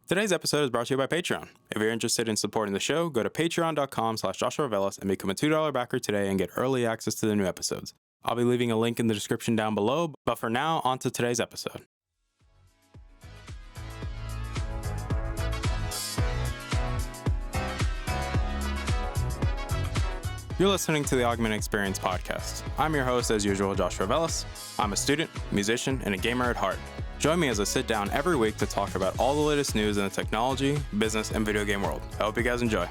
Today's episode is brought to you by Patreon. If you're interested in supporting the show, go to patreon.com/JoshuaVelas and become a $2 backer today and get early access to the new episodes. I'll be leaving a link in the description down below, but for now, on to today's episode. You're listening to the Augment Experience podcast. I'm your host, as usual, Joshua Velas. I'm a student, musician, and a gamer at heart. Join me as I sit down every week to talk about all the latest news in the technology, business, and video game world. I hope you guys enjoy.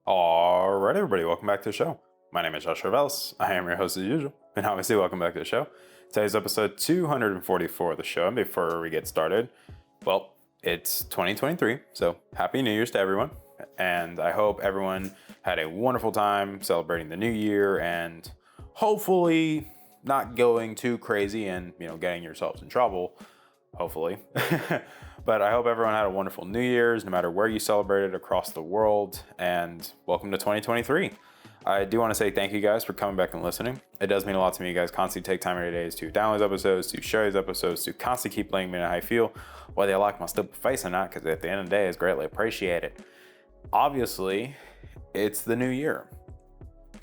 Alright, everybody, welcome back to the show. My name is Joshua Velas. I am your host as usual, and obviously welcome back to the show. Today's episode 244 of the show, and before we get started, well, it's 2023, so Happy New Year's to everyone, and I hope everyone had a wonderful time celebrating the new year, and hopefully not going too crazy and, getting yourselves in trouble, hopefully. But I hope everyone had a wonderful New Year's, no matter where you celebrated across the world, and welcome to 2023. I do want to say thank you guys for coming back and listening. It does mean a lot to me. You guys constantly take time every day to download these episodes, to share these episodes, to constantly keep letting me know how you feel, whether you like my stupid face or not, because at the end of the day, it's greatly appreciated. Obviously, it's the new year.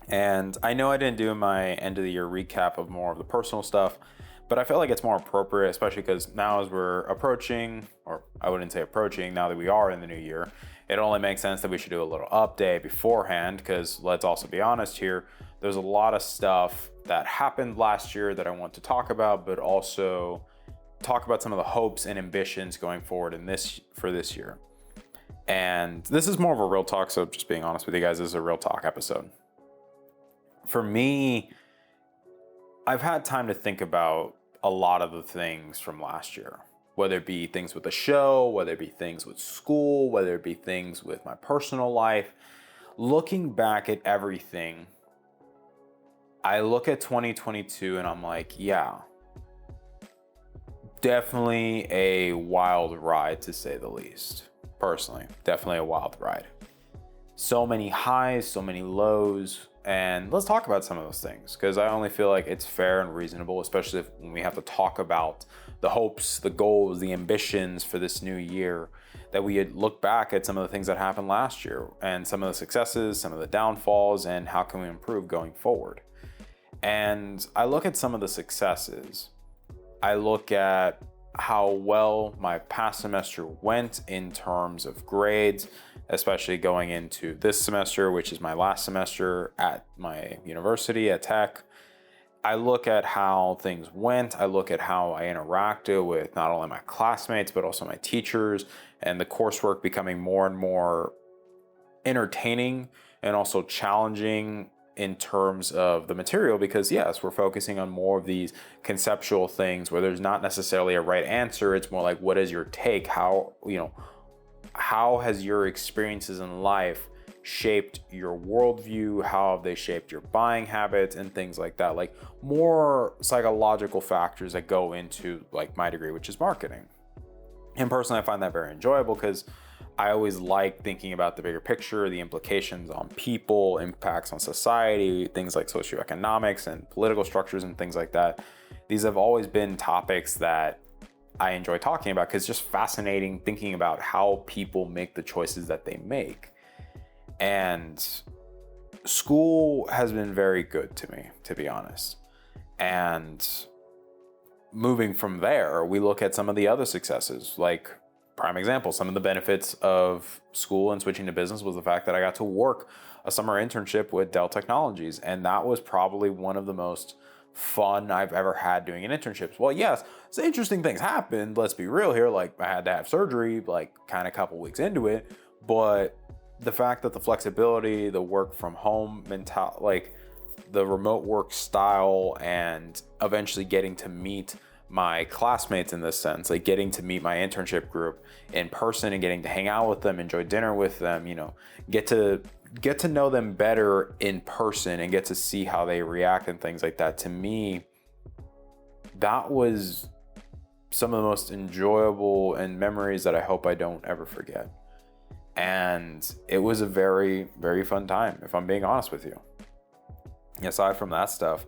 And I know I didn't do my end of the year recap of more of the personal stuff, but I feel like it's more appropriate, especially because now as we're approaching, or I wouldn't say approaching, now that we are in the new year, it only makes sense that we should do a little update beforehand, because let's also be honest here, there's a lot of stuff that happened last year that I want to talk about, but also talk about some of the hopes and ambitions going forward for this year. And this is more of a real talk, so just being honest with you guys, this is a real talk episode. For me, I've had time to think about a lot of the things from last year, whether it be things with the show, whether it be things with school, whether it be things with my personal life. Looking back at everything, I look at 2022 and I'm like, yeah, definitely a wild ride to say the least. Personally, definitely a wild ride. So many highs, so many lows. And let's talk about some of those things, because I only feel like it's fair and reasonable, especially when we have to talk about the hopes, the goals, the ambitions for this new year, that we look back at some of the things that happened last year and some of the successes, some of the downfalls, and how can we improve going forward. And I look at some of the successes. I look at how well my past semester went in terms of grades, especially going into this semester, which is my last semester at my university at Tech. I look at how things went. I look at how I interacted with not only my classmates, but also my teachers, and the coursework becoming more and more entertaining and also challenging in terms of the material, because yes, we're focusing on more of these conceptual things where there's not necessarily a right answer. It's more like, what is your take? How has your experiences in life shaped your worldview? How have they shaped your buying habits and things like that? Like more psychological factors that go into like my degree, which is marketing. And personally, I find that very enjoyable because I always like thinking about the bigger picture, the implications on people, impacts on society, things like socioeconomics and political structures and things like that. These have always been topics that I enjoy talking about because it's just fascinating thinking about how people make the choices that they make. And school has been very good to me, to be honest. And moving from there, we look at some of the other successes, like prime example, some of the benefits of school and switching to business was the fact that I got to work a summer internship with Dell Technologies. And that was probably one of the most fun I've ever had doing an internship. Well, yes, some interesting things happened. Let's be real here. Like I had to have surgery, like kind of a couple weeks into it. But the fact that the flexibility, the work from home mentality, like the remote work style, and eventually getting to meet my classmates in this sense, like getting to meet my internship group in person and getting to hang out with them, enjoy dinner with them, get to know them better in person and get to see how they react and things like that. To me, that was some of the most enjoyable and memories that I hope I don't ever forget. And it was a very, very fun time, if I'm being honest with you. Aside from that stuff,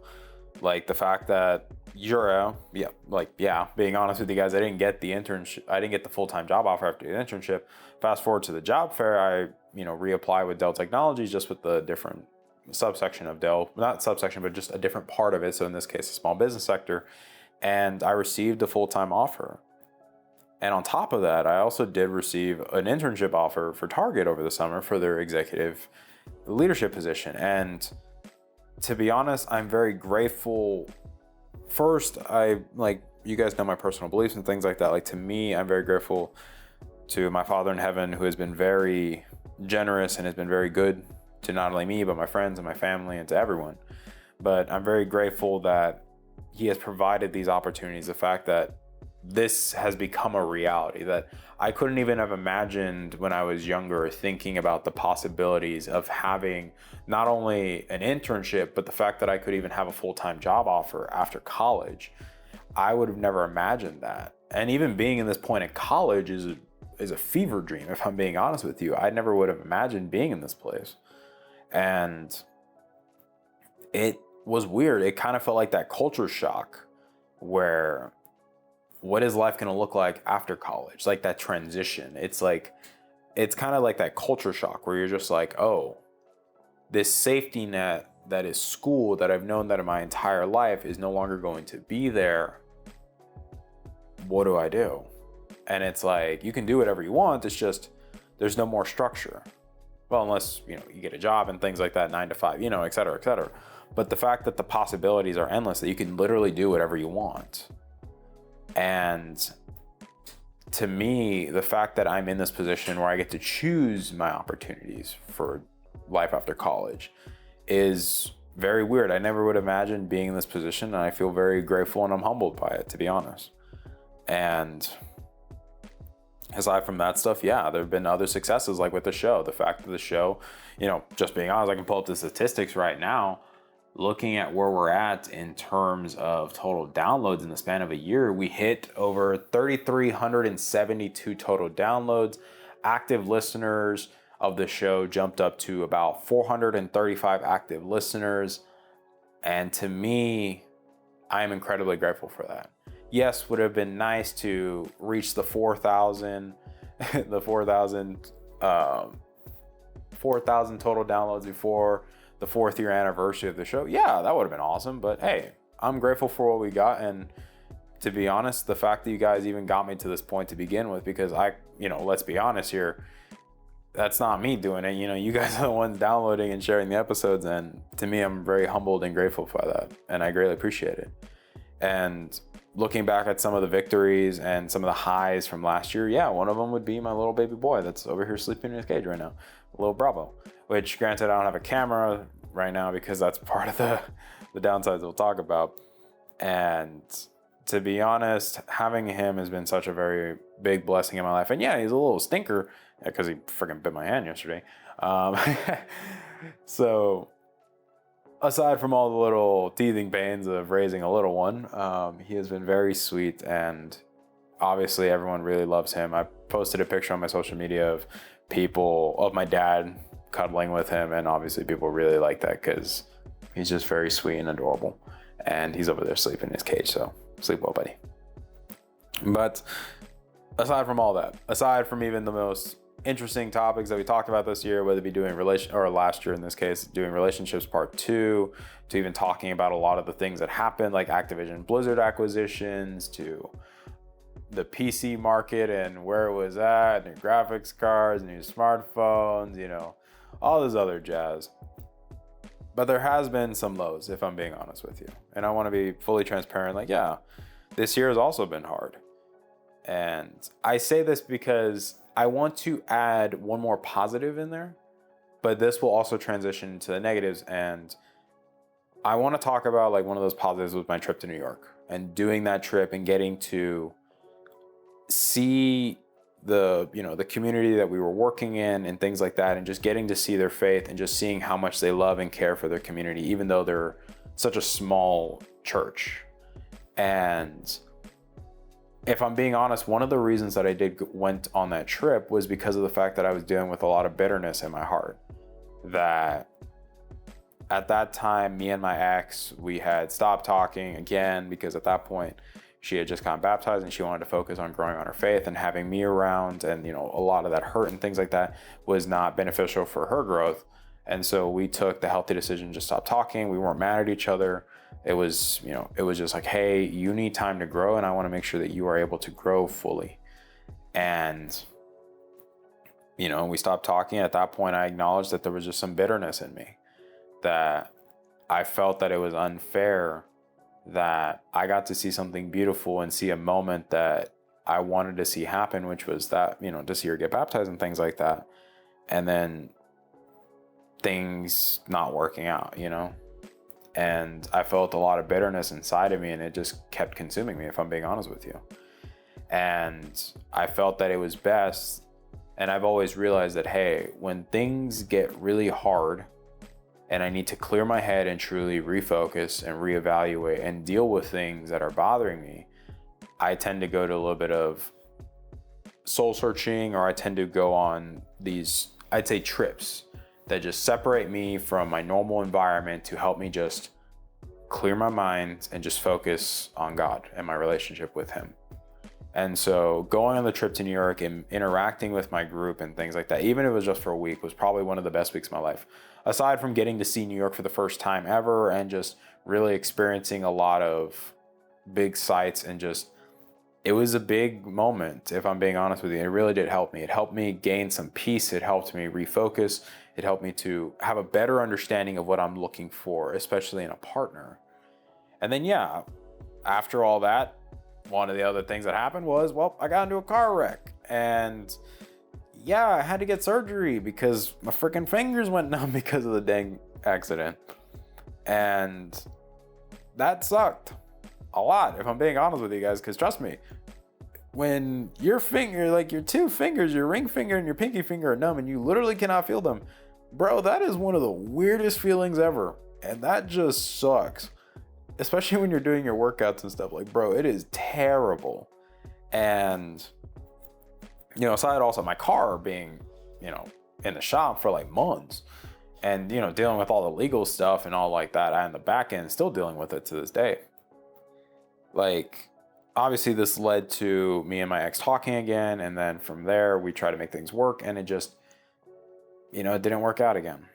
like the fact that being honest with you guys, I didn't get the internship. I didn't get the full-time job offer after the internship. Fast forward to the job fair, I, reapply with Dell Technologies, just with the different subsection of Dell, not subsection, but just a different part of it. So in this case, the small business sector. And I received a full-time offer. And on top of that, I also did receive an internship offer for Target over the summer for their executive leadership position. And to be honest, I'm very grateful. First, you guys know my personal beliefs and things like that. Like, to me, I'm very grateful to my Father in heaven, who has been very generous and has been very good to not only me, but my friends and my family and to everyone. But I'm very grateful that he has provided these opportunities. The fact that this has become a reality that I couldn't even have imagined when I was younger, thinking about the possibilities of having not only an internship, but the fact that I could even have a full-time job offer after college. I would have never imagined that. And even being in this point in college is a fever dream, if I'm being honest with you. I never would have imagined being in this place. And it was weird. It kind of felt like that culture shock where, what is life going to look like after college? Like that transition. It's kind of like that culture shock where you're just like, oh, this safety net that is school that I've known that in my entire life is no longer going to be there. What do I do? And it's like, you can do whatever you want. It's just, there's no more structure. Well, unless, you get a job and things like that, 9 to 5, et cetera, et cetera. But the fact that the possibilities are endless, that you can literally do whatever you want. And to me, the fact that I'm in this position where I get to choose my opportunities for life after college is very weird. I never would imagine being in this position, and I feel very grateful and I'm humbled by it, to be honest. And aside from that stuff, there have been other successes, like with the show. The fact that the show, just being honest, I can pull up the statistics right now. Looking at where we're at in terms of total downloads in the span of a year, we hit over 3,372 total downloads. Active listeners of the show jumped up to about 435 active listeners. And to me, I am incredibly grateful for that. Yes, would have been nice to reach the 4,000 total downloads before the 4th year anniversary of the show. Yeah, that would have been awesome. But hey, I'm grateful for what we got. And to be honest, the fact that you guys even got me to this point to begin with, because let's be honest here, that's not me doing it. You guys are the ones downloading and sharing the episodes. And to me, I'm very humbled and grateful for that. And I greatly appreciate it. And looking back at some of the victories and some of the highs from last year, one of them would be my little baby boy that's over here sleeping in his cage right now, little Bravo, which granted, I don't have a camera right now because that's part of the downsides we'll talk about. And to be honest, having him has been such a very big blessing in my life. And he's a little stinker because he freaking bit my hand yesterday. So aside from all the little teething pains of raising a little one, he has been very sweet, and obviously everyone really loves him. I posted a picture on my social media of my dad cuddling with him, and obviously people really like that because he's just very sweet and adorable, and he's over there sleeping in his cage, so sleep well, buddy. But aside from all that, aside from even the most interesting topics that we talked about this year, whether it be last year in this case, doing relationships part 2, to even talking about a lot of the things that happened, like Activision Blizzard acquisitions, to the PC market and where it was at, new graphics cards, new smartphones, all this other jazz. But there has been some lows, if I'm being honest with you. And I want to be fully transparent. This year has also been hard. And I say this because I want to add one more positive in there, but this will also transition to the negatives. And I want to talk about one of those positives was my trip to New York, and doing that trip and getting to see the community that we were working in and things like that, and just getting to see their faith and just seeing how much they love and care for their community, even though they're such a small church. And if I'm being honest, one of the reasons that I went on that trip was because of the fact that I was dealing with a lot of bitterness in my heart. That at that time, me and my ex, we had stopped talking again because at that point she had just gotten baptized and she wanted to focus on growing on her faith, and having me around and, a lot of that hurt and things like that was not beneficial for her growth. And so we took the healthy decision to stop talking. We weren't mad at each other. It was, it was just like, hey, you need time to grow, and I want to make sure that you are able to grow fully. And, we stopped talking. At that point, I acknowledged that there was just some bitterness in me, that I felt that it was unfair that I got to see something beautiful and see a moment that I wanted to see happen, which was that, to see her get baptized and things like that. And then things not working out, and I felt a lot of bitterness inside of me, and it just kept consuming me, if I'm being honest with you. And I felt that it was best. And I've always realized that, hey, when things get really hard and I need to clear my head and truly refocus and reevaluate and deal with things that are bothering me, I tend to go to a little bit of soul searching, or I tend to go on these, I'd say, trips that just separate me from my normal environment to help me just clear my mind and just focus on God and my relationship with Him. And so going on the trip to New York and interacting with my group and things like that, even if it was just for a week, was probably one of the best weeks of my life. Aside from getting to see New York for the first time ever and just really experiencing a lot of big sights, and just, it was a big moment, if I'm being honest with you. It really did help me. It helped me gain some peace. It helped me refocus. It helped me to have a better understanding of what I'm looking for, especially in a partner. And then, after all that, one of the other things that happened was, I got into a car wreck. And I had to get surgery because my freaking fingers went numb because of the dang accident. And that sucked a lot, if I'm being honest with you guys, because trust me, when your finger, like your two fingers, your ring finger and your pinky finger are numb and you literally cannot feel them, bro, that is one of the weirdest feelings ever. And that just sucks, especially when you're doing your workouts and stuff. Like, bro, it is terrible. And, aside also my car being, in the shop for like months, and, dealing with all the legal stuff and all like that, I, in the back end, still dealing with it to this day. Like, obviously this led to me and my ex talking again. And then from there, we tried to make things work, and it just, it didn't work out again.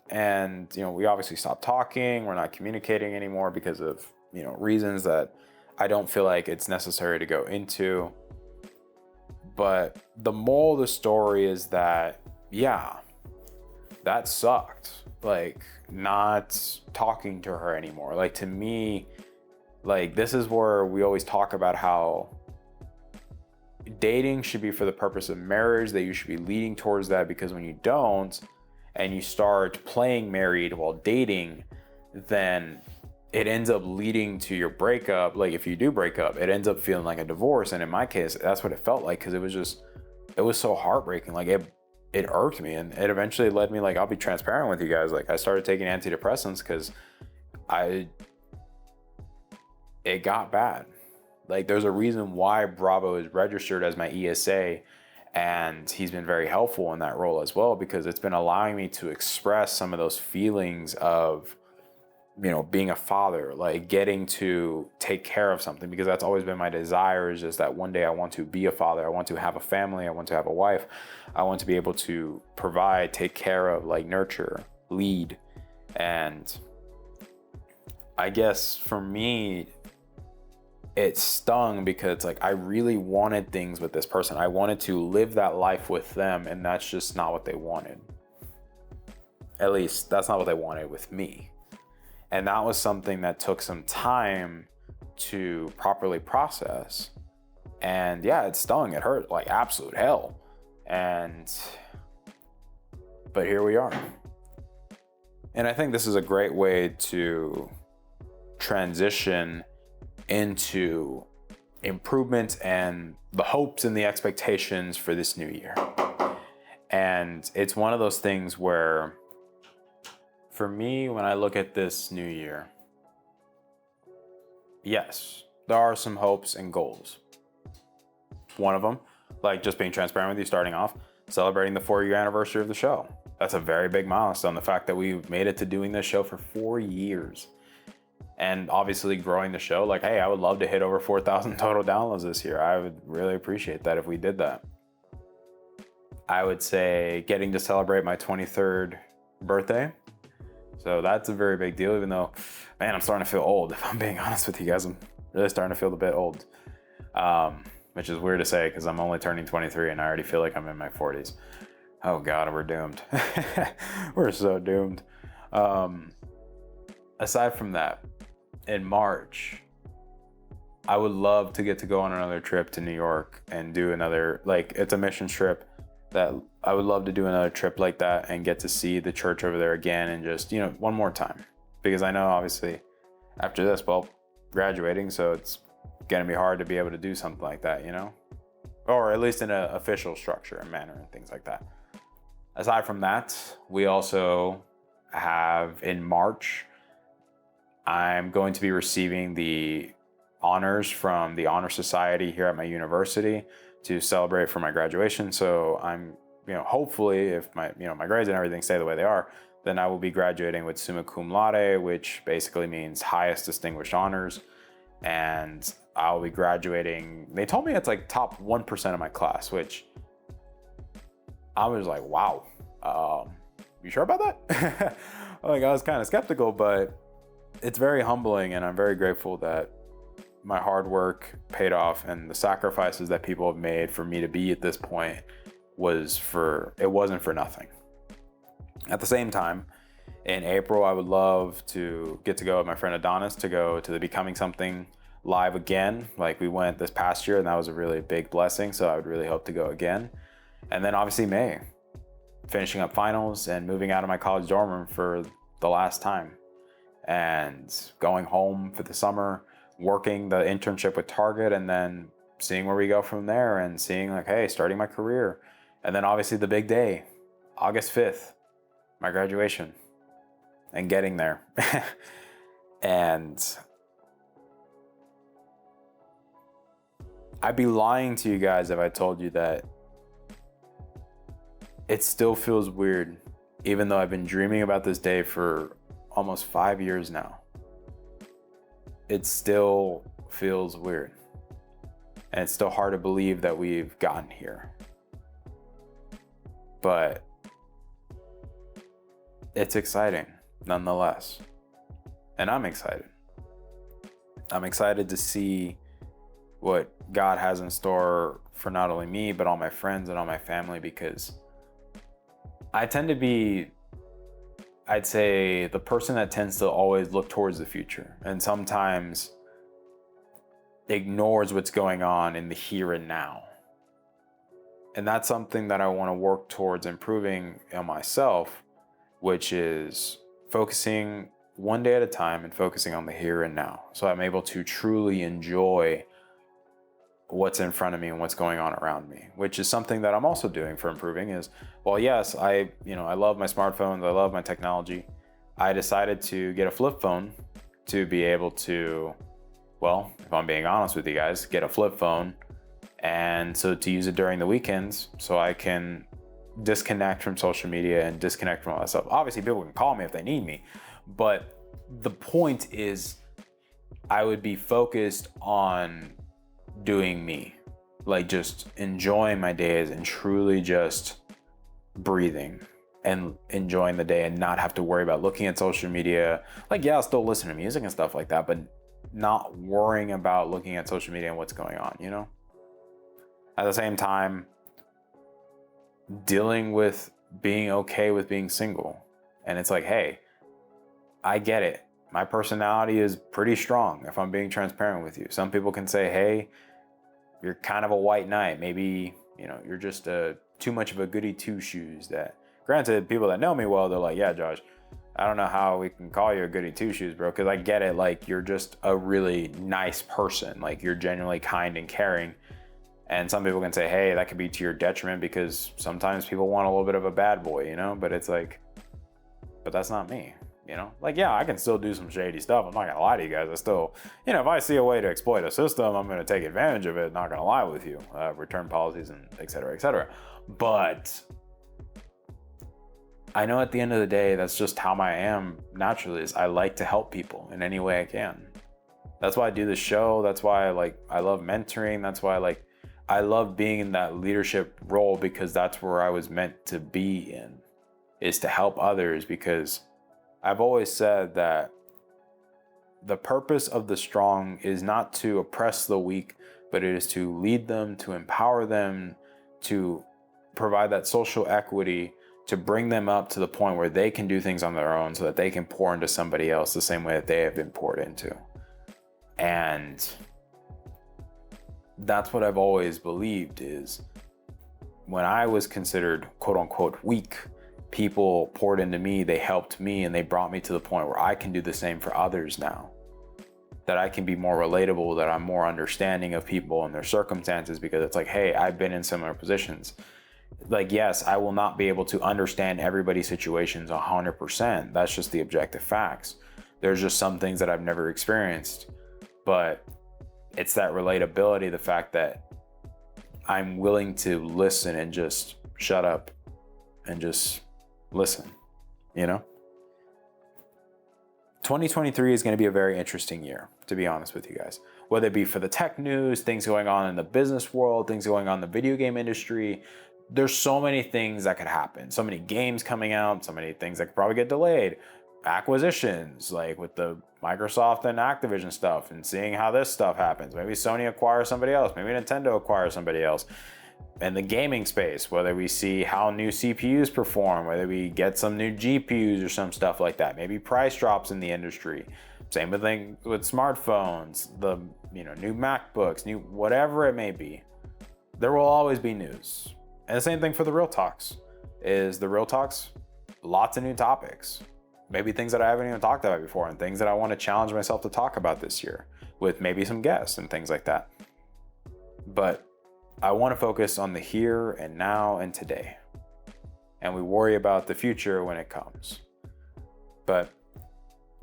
And, we obviously stopped talking. We're not communicating anymore because of, reasons that I don't feel like it's necessary to go into. But the moral of the story is that, that sucked. Like, not talking to her anymore. Like, to me, like, this is where we always talk about how dating should be for the purpose of marriage, that you should be leading towards that, because when you don't, and you start playing married while dating, then it ends up leading to your breakup. Like, if you do break up, it ends up feeling like a divorce. And in my case, that's what it felt like, because it was so heartbreaking. Like, it irked me, and it eventually led me, like, I'll be transparent with you guys. Like, I started taking antidepressants because it got bad. Like, there's a reason why Bravo is registered as my ESA. And he's been very helpful in that role as well, because it's been allowing me to express some of those feelings of, being a father, like getting to take care of something, because that's always been my desire, is just that one day I want to be a father. I want to have a family. I want to have a wife. I want to be able to provide, take care of, like, nurture, lead. And I guess for me, it stung, because like, I really wanted things with this person. I wanted to live that life with them, and that's just not what they wanted. At least that's not what they wanted with me. And that was something that took some time to properly process. And it stung. It hurt like absolute hell. But here we are. And I think this is a great way to transition into improvement and the hopes and the expectations for this new year. And it's one of those things where, for me, when I look at this new year, yes, there are some hopes and goals. one of them, like just being transparent with you, starting off, celebrating the 4-year anniversary of the show. That's a very big milestone. The fact that we made it to doing this show for 4 years, and obviously growing the show. Like, hey, I would love to hit over 4,000 total downloads this year. I would really appreciate that if we did that. I would say getting to celebrate my 23rd birthday. So that's a very big deal, even though, man, I'm starting to feel old. If I'm being honest with you guys, I'm really starting to feel a bit old, which is weird to say because I'm only turning 23 and I already feel like I'm in my 40s. Oh God, we're doomed. We're so doomed. Aside from that, in March, I would love to get to go on another trip to New York and do another, like, it's a mission trip that I would love to do another trip like that and get to see the church over there again and just, you know, one more time. Because I know obviously after this, well, graduating, so it's gonna be hard to be able to do something like that, you know? Or at least in an official structure and manner and things like that. Aside from that, we also have in March, I'm going to be receiving the honors from the Honor Society here at my university to celebrate for my graduation. So I'm, you know, hopefully if my, you know, my grades and everything stay the way they are, then I will be graduating with summa cum laude, which basically means highest distinguished honors. And I'll be graduating. They told me it's like top 1% of my class, which I was like, wow, you sure about that? Like, I was kind of skeptical, but it's very humbling, and I'm very grateful that my hard work paid off and the sacrifices that people have made for me to be at this point it wasn't for nothing. At the same time, in April, I would love to get to go with my friend Adonis to go to the Becoming Something live again. Like we went this past year, and that was a really big blessing. So I would really hope to go again. And then obviously May, finishing up finals and moving out of my college dorm room for the last time and going home for the summer, working the internship with Target, and then seeing where we go from there and seeing like, hey, starting my career. And then obviously the big day, August 5th, my graduation, and getting there. And I'd be lying to you guys if I told you that it still feels weird, even though I've been dreaming about this day for almost 5 years now. It still feels weird. And it's still hard to believe that we've gotten here. But it's exciting nonetheless. And I'm excited. I'm excited to see what God has in store for not only me, but all my friends and all my family, because I tend to be, I'd say, the person that tends to always look towards the future and sometimes ignores what's going on in the here and now. And that's something that I want to work towards improving in myself, which is focusing one day at a time and focusing on the here and now. So I'm able to truly enjoy what's in front of me and what's going on around me, which is something that I'm also doing for improving is, well, yes, I love my smartphones. I love my technology. I decided to get a flip phone to be able to, well, if I'm being honest with you guys, get a flip phone. And so to use it during the weekends so I can disconnect from social media and disconnect from all that stuff. Obviously, people can call me if they need me, but the point is I would be focused on doing me, like just enjoying my days and truly just breathing and enjoying the day and not have to worry about looking at social media. Like, yeah, I'll still listen to music and stuff like that, but not worrying about looking at social media and what's going on, you know? At the same time, dealing with being okay with being single. And it's like, hey, I get it. My personality is pretty strong if I'm being transparent with you. Some people can say, hey, you're kind of a white knight. Maybe, you're just too much of a goody two shoes. That, granted, people that know me well, they're like, yeah, Josh, I don't know how we can call you a goody two shoes, bro. Cause I get it. Like, you're just a really nice person. Like, you're genuinely kind and caring. And some people can say, hey, that could be to your detriment because sometimes people want a little bit of a bad boy, but it's like, but that's not me. You know, like, yeah, I can still do some shady stuff. I'm not gonna lie to you guys. I still, you know, if I see a way to exploit a system, I'm gonna take advantage of it. Not gonna lie with you. Return policies and et cetera, et cetera. But I know at the end of the day, that's just how I am naturally. Is I like to help people in any way I can. That's why I do this show. That's why I love mentoring. That's why I love being in that leadership role, because that's where I was meant to be in, is to help others. Because I've always said that the purpose of the strong is not to oppress the weak, but it is to lead them, to empower them, to provide that social equity, to bring them up to the point where they can do things on their own so that they can pour into somebody else the same way that they have been poured into. And that's what I've always believed, is when I was considered quote unquote weak, people poured into me, they helped me, and they brought me to the point where I can do the same for others now. That I can be more relatable, that I'm more understanding of people and their circumstances, because it's like, hey, I've been in similar positions. Like, yes, I will not be able to understand everybody's situations 100%. That's just the objective facts. There's just some things that I've never experienced, but it's that relatability, the fact that I'm willing to listen and just shut up and just listen, you know? 2023 is going to be a very interesting year, to be honest with you guys. Whether it be for the tech news, things going on in the business world, things going on in the video game industry, there's so many things that could happen. So many games coming out, so many things that could probably get delayed. Acquisitions, like with the Microsoft and Activision stuff, and seeing how this stuff happens. Maybe Sony acquires somebody else. Maybe Nintendo acquires somebody else. In the gaming space, whether we see how new CPUs perform, whether we get some new GPUs or some stuff like that. Maybe price drops in the industry. Same thing with smartphones, the new MacBooks, new whatever it may be. There will always be news. And the same thing for the Real Talks. Is the Real Talks, lots of new topics. Maybe things that I haven't even talked about before, and things that I want to challenge myself to talk about this year with maybe some guests and things like that. But I want to focus on the here and now and today. And we worry about the future when it comes. But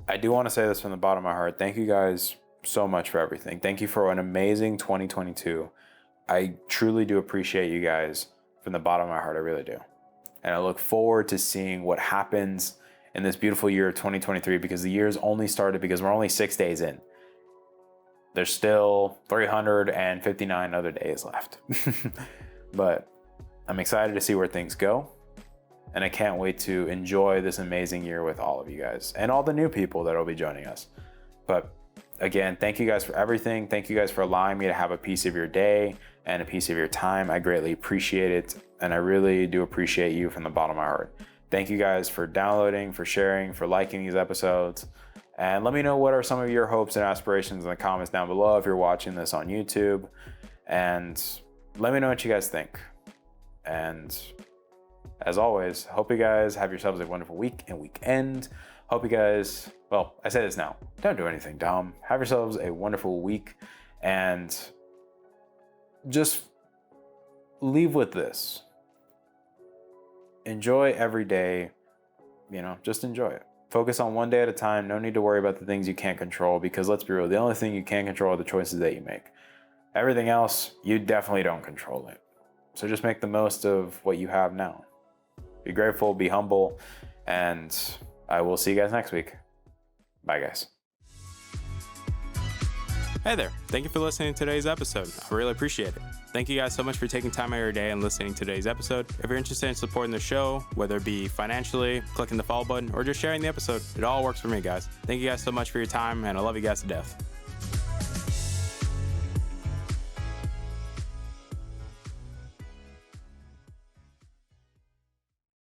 I do want to say this from the bottom of my heart. Thank you guys so much for everything. Thank you for an amazing 2022. I truly do appreciate you guys from the bottom of my heart. I really do. And I look forward to seeing what happens in this beautiful year of 2023, because the year's only started, because we're only 6 days in. There's still 359 other days left. But I'm excited to see where things go. And I can't wait to enjoy this amazing year with all of you guys and all the new people that will be joining us. But again, thank you guys for everything. Thank you guys for allowing me to have a piece of your day and a piece of your time. I greatly appreciate it. And I really do appreciate you from the bottom of my heart. Thank you guys for downloading, for sharing, for liking these episodes. And let me know what are some of your hopes and aspirations in the comments down below if you're watching this on YouTube. And let me know what you guys think. And as always, hope you guys have yourselves a wonderful week and weekend. Hope you guys, well, I say this now, don't do anything dumb. Have yourselves a wonderful week, and just leave with this. Enjoy every day, just enjoy it. Focus on one day at a time. No need to worry about the things you can't control, because let's be real, the only thing you can control are the choices that you make. Everything else, you definitely don't control it. So just make the most of what you have now. Be grateful, be humble, and I will see you guys next week. Bye, guys. Hey there. Thank you for listening to today's episode. I really appreciate it. Thank you guys so much for taking time out of your day and listening to today's episode. If you're interested in supporting the show, whether it be financially, clicking the follow button, or just sharing the episode, it all works for me, guys. Thank you guys so much for your time, and I love you guys to death.